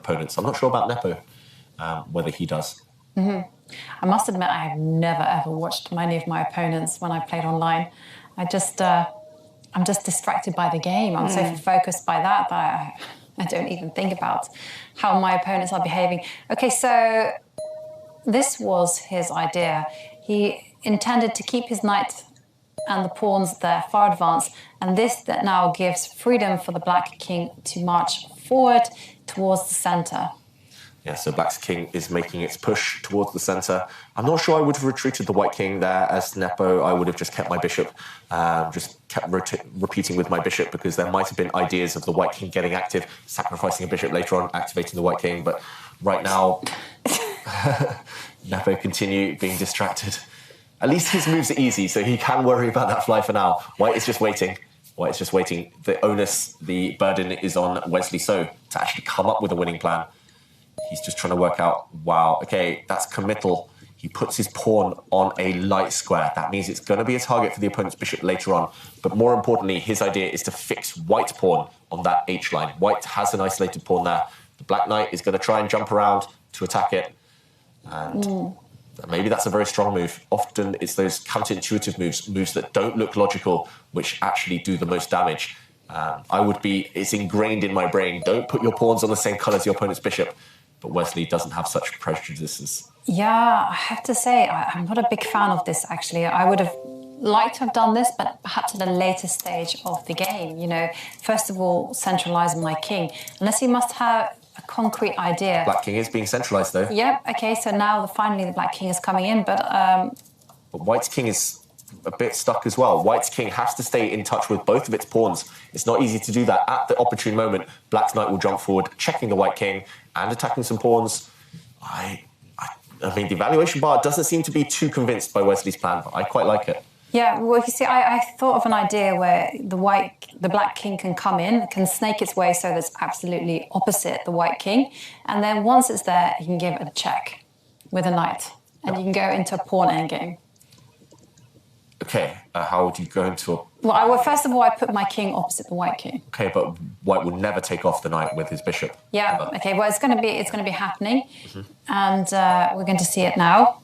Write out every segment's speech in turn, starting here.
opponents. I'm not sure about Nepo, whether he does. I must admit, I have never ever watched many of my opponents when I played online. I'm just distracted by the game. I'm so focused by that I don't even think about how my opponents are behaving. Okay, so this was his idea. He intended to keep his knight and the pawns there far advanced, and this that now gives freedom for the Black King to march forward towards the centre. Yeah, so Black's king is making its push towards the centre. I'm not sure I would have retreated the White King there as Nepo. I would have just kept my bishop, just kept repeating with my bishop, because there might have been ideas of the White King getting active, sacrificing a bishop later on, activating the White King. But right now, Nepo continue being distracted. At least his moves are easy, so he can worry about that fly for now. White is just waiting. White is just waiting. The onus, the burden is on Wesley So to actually come up with a winning plan. He's just trying to work out, wow, okay, that's committal. He puts his pawn on a light square. That means it's going to be a target for the opponent's bishop later on. But more importantly, his idea is to fix White's pawn on that H line. White has an isolated pawn there. The Black Knight is going to try and jump around to attack it. And maybe that's a very strong move. Often it's those counterintuitive moves that don't look logical, which actually do the most damage. It's ingrained in my brain. Don't put your pawns on the same colour as your opponent's bishop. But Wesley doesn't have such prejudices. Yeah, I have to say, I'm not a big fan of this, actually. I would have liked to have done this, but perhaps at a later stage of the game. You know, first of all, centralise my king. Unless he must have a concrete idea. Black King is being centralised, though. Yep, okay, so now finally the Black King is coming in, but White's King is a bit stuck as well. White's King has to stay in touch with both of its pawns. It's not easy to do that. At the opportune moment, Black's Knight will jump forward, checking the White King and attacking some pawns. I mean, the evaluation bar doesn't seem to be too convinced by Wesley's plan, but I quite like it. Yeah, well, you see, I thought of an idea where the Black King can come in, can snake its way so that's absolutely opposite the White King, and then once it's there, you can give it a check with a knight, and you can go into a pawn endgame. Okay, how would you go into a... Well, first of all, I put my king opposite the White King. Okay, but White will never take off the knight with his bishop. Yeah, ever. Okay, well, it's going to be happening, and we're going to see it now.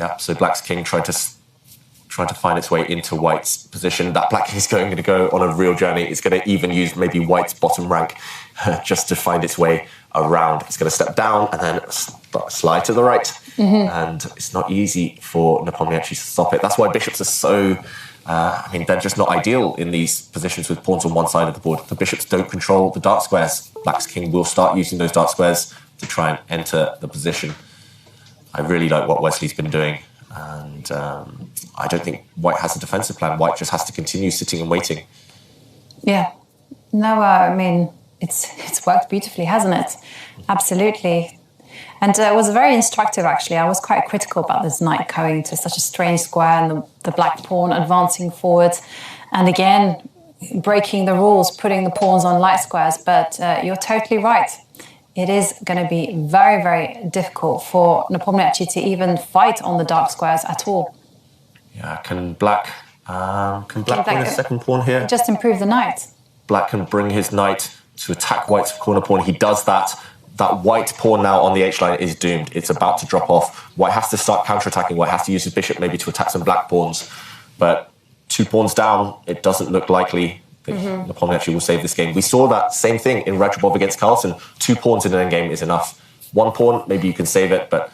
Yeah, so Black's king trying to find its way into White's position. That Black King is going to go on a real journey. It's going to even use maybe White's bottom rank just to find its way around. It's going to step down and then slide to the right. And it's not easy for Nepo to stop it. That's why bishops are so... they're just not ideal in these positions with pawns on one side of the board. The bishops don't control the dark squares. Black's king will start using those dark squares to try and enter the position. I really like what Wesley's been doing. And I don't think White has a defensive plan. White just has to continue sitting and waiting. Yeah. No, it's worked beautifully, hasn't it? Absolutely. And it was very instructive, actually. I was quite critical about this knight going to such a strange square and the black pawn advancing forward. And again, breaking the rules, putting the pawns on light squares. But you're totally right. It is going to be very, very difficult for Nepo to even fight on the dark squares at all. Yeah, can Black bring a second pawn here? Just improve the knight. Black can bring his knight to attack White's corner pawn. He does that. That White pawn now on the H-line is doomed. It's about to drop off. White has to start counter-attacking. White has to use his bishop maybe to attack some black pawns. But 2 pawns down, it doesn't look likely that Nepo will save this game. We saw that same thing in Radrubov against Carlsen. 2 pawns in an endgame is enough. 1 pawn, maybe you can save it, but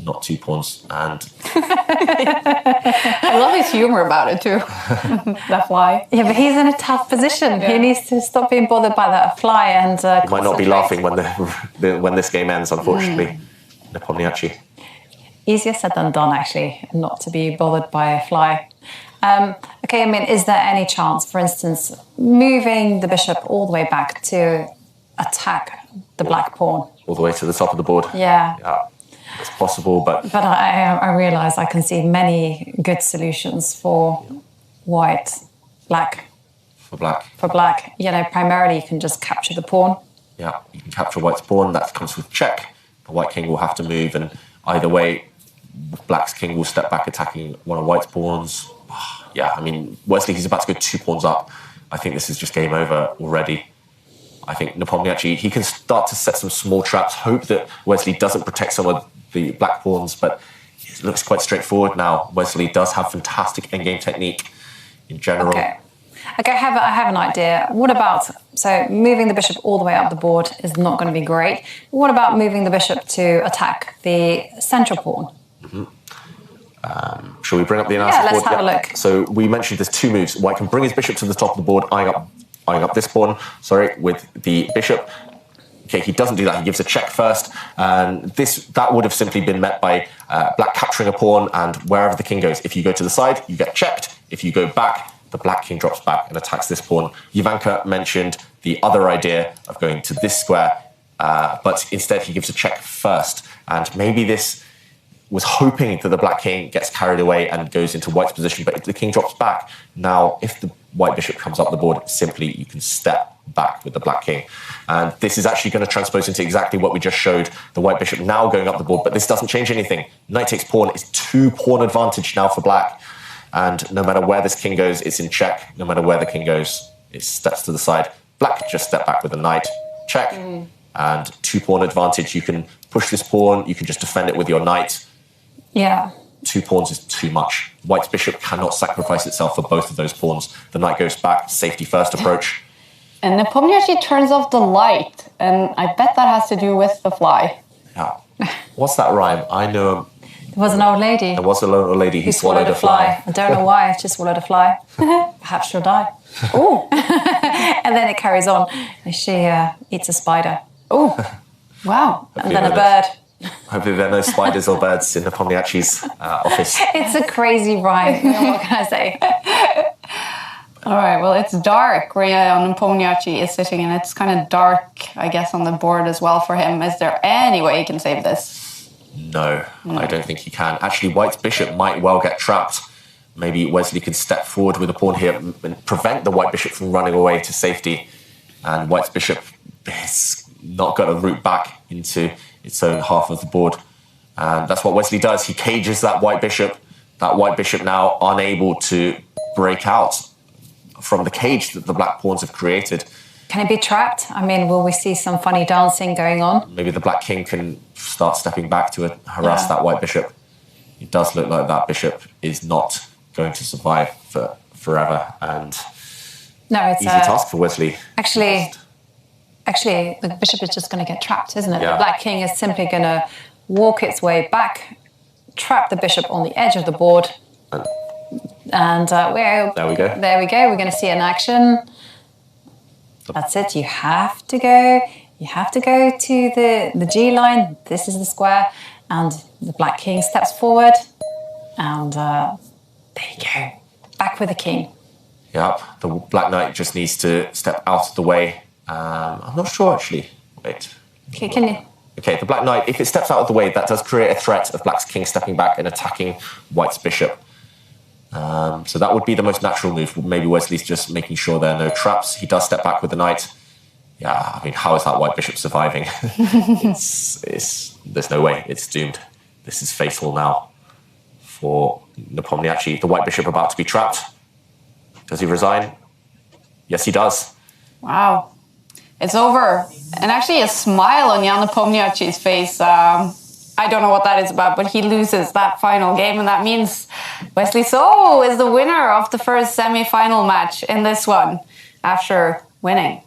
not 2 pawns. And I love his humor about it too. That fly. Yeah, but he's in a tough position. Yeah. He needs to stop being bothered by that fly and he might not be laughing when this game ends, unfortunately. Nepo. Easier said than done, actually, not to be bothered by a fly. Okay, is there any chance, for instance, moving the bishop all the way back to attack the black pawn? All the way to the top of the board? Yeah. It's possible, but I realise I can see many good solutions for black. For black. Primarily you can just capture the pawn. Yeah, you can capture White's pawn. That comes with check. The White king will have to move, and either way, Black's king will step back attacking one of White's pawns. Yeah, Wesley, he's about to go 2 pawns up. I think this is just game over already. I think Nepomniachtchi, he can start to set some small traps, hope that Wesley doesn't protect some of the black pawns, but it looks quite straightforward now. Wesley does have fantastic endgame technique in general. Okay, I have an idea. What about, so moving the bishop all the way up the board is not going to be great. What about moving the bishop to attack the central pawn? Shall we bring up the analysis Yeah, let's board? have a look. So we mentioned there's two moves. White can bring his bishop to the top of the board, eyeing up this pawn, with the bishop. Okay, he doesn't do that. He gives a check first, and that would have simply been met by black capturing a pawn, and wherever the king goes, if you go to the side, you get checked. If you go back, the black king drops back and attacks this pawn. Ivanka mentioned the other idea of going to this square, but instead he gives a check first, and maybe this was hoping that the black king gets carried away and goes into white's position, but if the king drops back, now if the white bishop comes up the board, simply you can step back with the black king. And this is actually going to transpose into exactly what we just showed, the white bishop now going up the board, but this doesn't change anything. Knight takes pawn is 2 pawn advantage now for black, and no matter where this king goes, it's in check. No matter where the king goes, it steps to the side. Black just step back with a knight, check, and 2 pawn advantage. You can push this pawn, you can just defend it with your knight. Yeah. 2 pawns is too much. White's bishop cannot sacrifice itself for both of those pawns. The knight goes back, safety first approach. And Nepomniachtchi turns off the light, and I bet that has to do with the fly. Yeah. What's that rhyme? I know There was an old lady there was a old lady who swallowed a fly. I don't know why, she swallowed a fly. Perhaps she'll die. Oh, And then it carries on. She eats a spider. oh, wow. And then a bird. Hopefully there are no spiders or birds in Nepomniachtchi's office. It's a crazy rhyme. What can I say? All right, well, it's dark where Nepomniachtchi is sitting, and it's kind of dark, I guess, on the board as well for him. Is there any way he can save this? No, I don't think he can. Actually, White's bishop might well get trapped. Maybe Wesley could step forward with a pawn here and prevent the white bishop from running away to safety. And White's bishop has not got a route back into its own half of the board. And that's what Wesley does. He cages that white bishop. That white bishop now unable to break out from the cage that the black pawns have created. Can it be trapped? I mean, will we see some funny dancing going on? Maybe the black king can start stepping back to harass that white bishop. It does look like that bishop is not going to survive for forever, and No, it's easy task for Wesley. Actually, the bishop is just going to get trapped, isn't it? Yeah. The black king is simply going to walk its way back, trap the bishop on the edge of the board, and There we go. There we go. We're going to see it in action. That's it. You have to go. You have to go to the G line. This is the square, and the black king steps forward, and there you go. Back with the king. Yep, the black knight just needs to step out of the way. I'm not sure, actually. Wait. Okay, can you? Okay, the black knight, if it steps out of the way, that does create a threat of black's king stepping back and attacking white's bishop. So that would be the most natural move. Maybe Wesley's just making sure there are no traps. He does step back with the knight. Yeah, I mean, how is that white bishop surviving? There's no way. It's doomed. This is fatal now for Nepomniachtchi. The white bishop about to be trapped. Does he resign? Yes, he does. Wow. It's over. And actually a smile on Jan Nepomniachtchi's face. I don't know what that is about, but he loses that final game, and that means Wesley So is the winner of the first semi-final match in this one after winning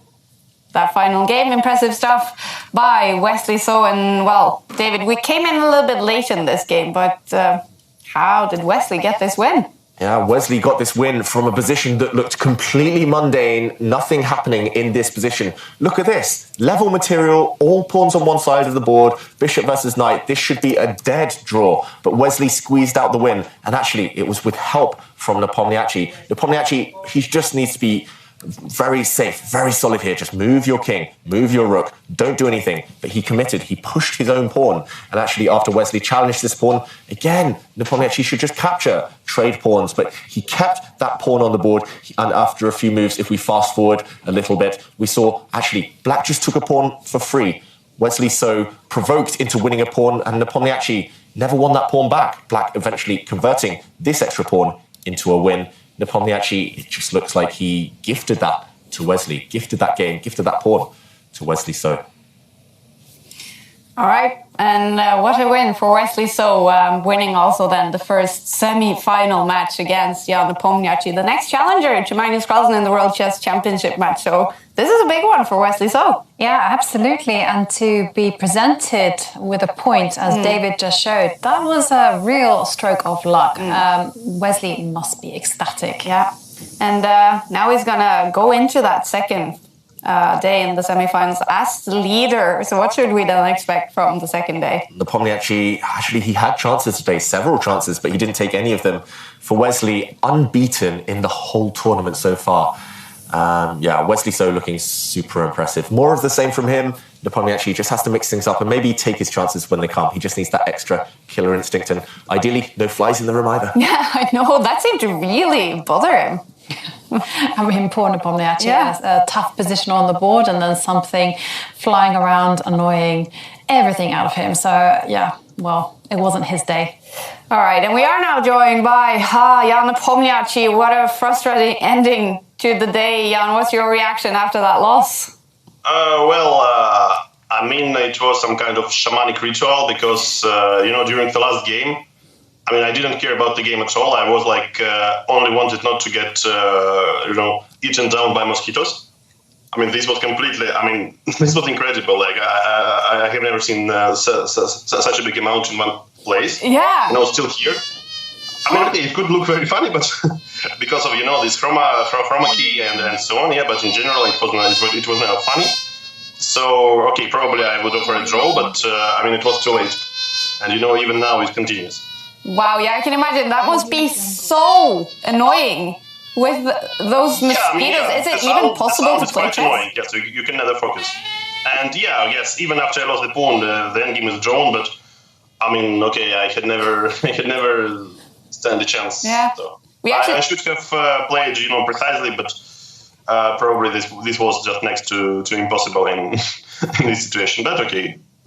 that final game. Impressive stuff by Wesley So. And, well, David, we came in a little bit late in this game, but how did Wesley get this win? Yeah, Wesley got this win from a position that looked completely mundane, nothing happening in this position. Look at this, level material, all pawns on one side of the board, bishop versus knight. This should be a dead draw, but Wesley squeezed out the win, and actually it was with help from Nepomniachtchi. Nepomniachtchi, he just needs to be very safe, very solid here. Just move your king, move your rook, don't do anything. But he committed, he pushed his own pawn. And actually after Wesley challenged this pawn, again, Nepomniachtchi should just capture, trade pawns. But he kept that pawn on the board. And after a few moves, if we fast forward a little bit, we saw actually black just took a pawn for free. Wesley So provoked into winning a pawn, and Nepomniachtchi never won that pawn back. Black eventually converting this extra pawn into a win. Nepomniachtchi, it just looks like he gifted that to Wesley, gifted that game, gifted that pawn. to Wesley So. All right, and what a win for Wesley So, winning also then the first semi-final match against Jan Nepomniachtchi, the next challenger to Magnus Carlsen in the World Chess Championship match. So this is a big one for Wesley So. Yeah, absolutely. And to be presented with a point, as David just showed, that was a real stroke of luck. Wesley must be ecstatic. Yeah, and now he's going to go into that second day in the semifinals as the leader. So what should we then expect from the second day? Nepomniachtchi, actually, he had chances today, several chances, but he didn't take any of them. For Wesley, unbeaten in the whole tournament so far. Wesley So looking super impressive. More of the same from him. Nepomniachtchi just has to mix things up and maybe take his chances when they come. He just needs that extra killer instinct, and ideally, no flies in the room either. Yeah, I know. That seemed to really bother him. I mean, poor Nepomniachtchi has a tough position on the board and then something flying around, annoying everything out of him. So, it wasn't his day. All right, and we are now joined by Jan Nepomniachtchi. What a frustrating ending to the day. Jan, what's your reaction after that loss? It was some kind of shamanic ritual because, during the last game, I didn't care about the game at all. I was only wanted not to get, eaten down by mosquitoes. This was completely, this was incredible. I have never seen such a big amount in one place. Yeah. Still here. It could look very funny, but because of, this chroma key and so on, but in general, it was not funny. So, probably I would offer a draw, but, it was too late. And, even now it continues. Wow, yeah, I can imagine. That must be so annoying with those mosquitoes. Is it even possible to play chess? Annoying. Yes, you can never focus. And even after I lost the pawn, the endgame is drawn, but I had never stand a chance. Yeah. So I should have played, precisely, but probably this was just next to impossible in this situation. But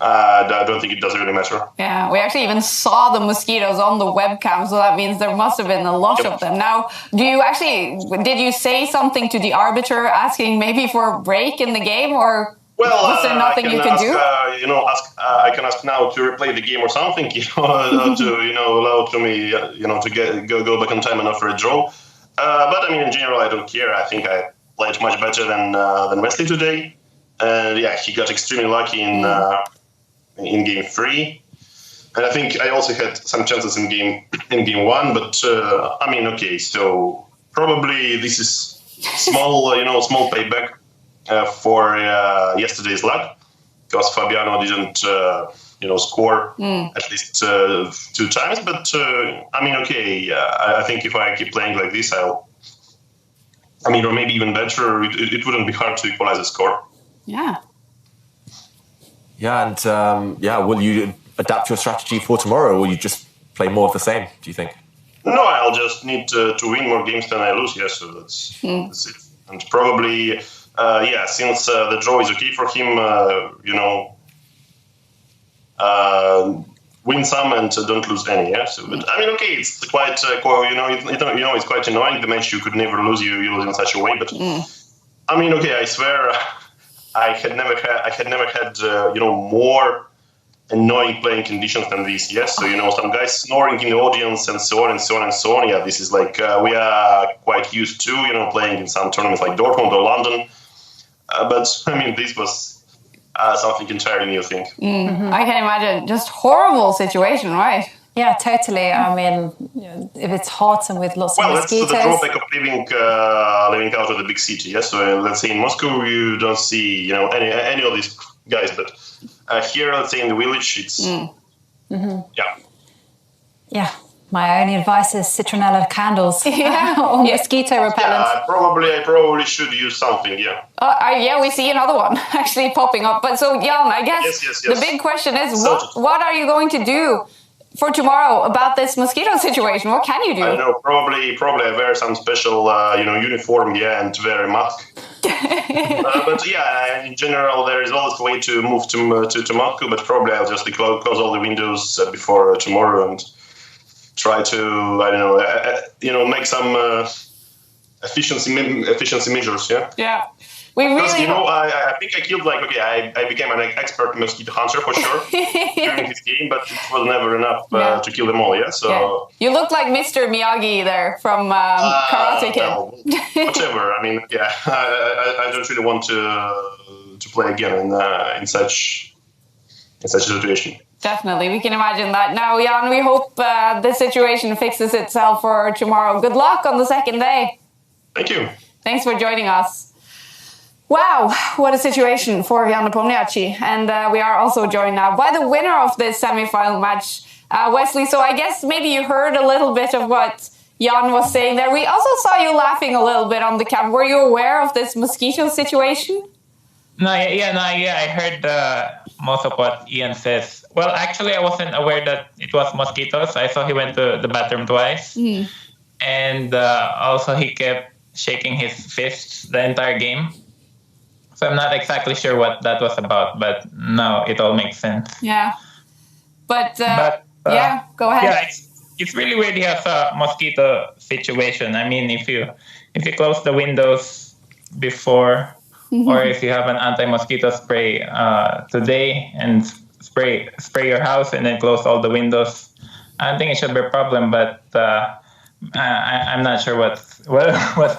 I don't think it does really matter. Yeah, we actually even saw the mosquitoes on the webcam, so that means there must have been a lot of them. Now, did you say something to the arbiter asking maybe for a break in the game, or was there nothing you could do? I can ask now to replay the game or something, to allow to me, to go back in time and offer a draw. But in general, I don't care. I think I played much better than Wesley today. And he got extremely lucky in game 3, and I think I also had some chances in game 1. But so probably this is small, small payback for yesterday's luck, because Fabiano didn't, score at least 2 times. But I think if I keep playing like this, or maybe even better, it wouldn't be hard to equalize the score. Yeah. Yeah, and will you adapt your strategy for tomorrow, or will you just play more of the same, do you think? No, I'll just need to win more games than I lose, so that's it. And probably, since the draw is okay for him, win some and don't lose any, So, but it's quite, it's quite annoying. The match you could never lose, you lose in such a way, but I swear, I had never had more annoying playing conditions than this. So some guys snoring in the audience and so on and so on and so on. Yeah, this is we are quite used to playing in some tournaments like Dortmund or London. But this was something entirely new thing. Mm-hmm. I can imagine, just horrible situation, right? Yeah, totally. If it's hot and with lots of mosquitoes. That's the drawback of living out of the big city. So let's say in Moscow you don't see any of these guys, but here, let's say in the village, it's Yeah. My only advice is citronella candles or mosquito repellent. Yeah, I probably should use something. We see another one actually popping up. But so, Jan, I guess the big question is, what are you going to do for tomorrow about this mosquito situation? What can you do? I don't know. Probably I wear some special, uniform, and wear a mask. But in general, there is always a way to move to Moscow. But probably I'll just close all the windows before tomorrow and try to, make some efficiency measures. Yeah. We Because, really I think I killed, I became an expert mosquito hunter for sure during his game, but it was never enough to kill them all, yeah? So, You look like Mr. Miyagi there from Karate Kid. well, whatever. I mean, yeah, I don't really want to play again in such a situation. Definitely, we can imagine that. Now, Jan, we hope the situation fixes itself for tomorrow. Good luck on the second day. Thank you. Thanks for joining us. Wow, what a situation for Jan Nepomniachtchi. And we are also joined now by the winner of this semi-final match, Wesley. So I guess maybe you heard a little bit of what Jan was saying there. We also saw you laughing a little bit on the cam. Were you aware of this mosquito situation? I heard most of what Ian says. Well, actually, I wasn't aware that it was mosquitoes. I saw he went to the bathroom twice. And also he kept shaking his fists the entire game. So I'm not exactly sure what that was about, but now it all makes sense. Yeah. But go ahead. Yeah, it's really weird he has a mosquito situation. I mean, if you close the windows before, or if you have an anti-mosquito spray today and spray your house and then close all the windows, I don't think it should be a problem. But I'm not sure what's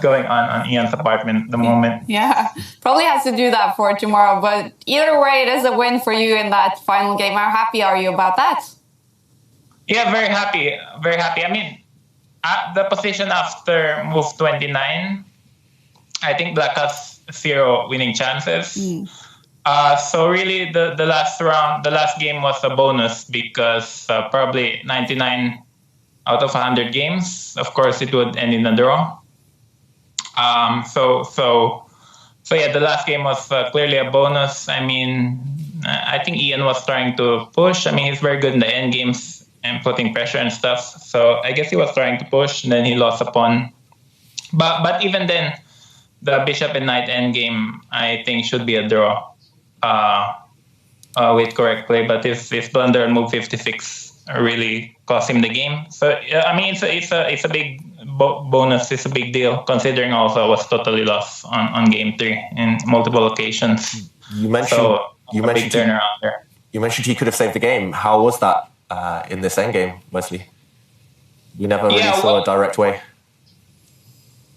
going on Ian's apartment at the moment. Yeah, probably has to do that for tomorrow. But either way, it is a win for you in that final game. How happy are you about that? Yeah, very happy. Very happy. I mean, the position after move 29, I think Black has 0 winning chances. So really, the last game was a bonus because probably 99 out of 100 games, of course, it would end in a draw. So yeah, the last game was clearly a bonus. I mean, I think Ian was trying to push. I mean, he's very good in the end games and putting pressure and stuff. So I guess he was trying to push, and then he lost a pawn. But even then, the bishop and knight end game, I think, should be a draw with correct play. But if blunder on move 56 really cost him the game. So I mean, it's a big bonus. It's a big deal considering also I was totally lost on game 3 in multiple occasions. You mentioned big turnaround there. You mentioned he could have saved the game. How was that in this endgame, Wesley? We never really saw a direct way.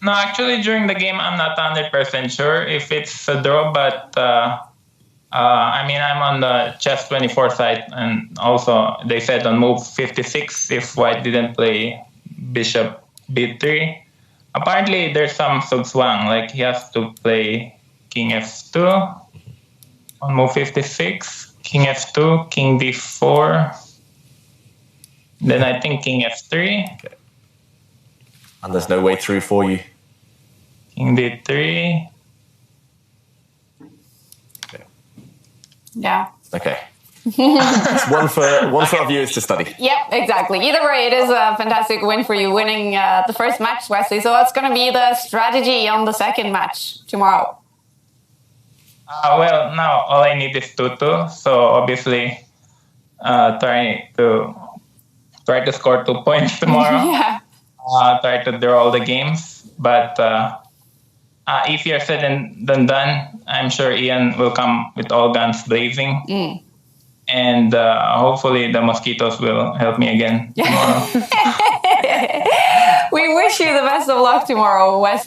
No, actually, during the game, I'm not 100% sure if it's a draw, but I mean, I'm on the chess 24 site, and also they said on move 56, if white didn't play bishop b3, apparently there's some sugswang, like he has to play king f2 on move 56, king f2, king d4, then I think king f3. Okay. And there's no way through for you. King d3. Yeah. Okay. It's one for our viewers to study. Yep, exactly. Either way, it is a fantastic win for you, winning the first match, Wesley. So what's going to be the strategy on the second match tomorrow? Well, now all I need is 2-2. So obviously, try to score 2 points tomorrow. Yeah. Try to draw all the games. But easier said than done. I'm sure Ian will come with all guns blazing. And hopefully the mosquitoes will help me again tomorrow. We wish you the best of luck tomorrow, Wesley.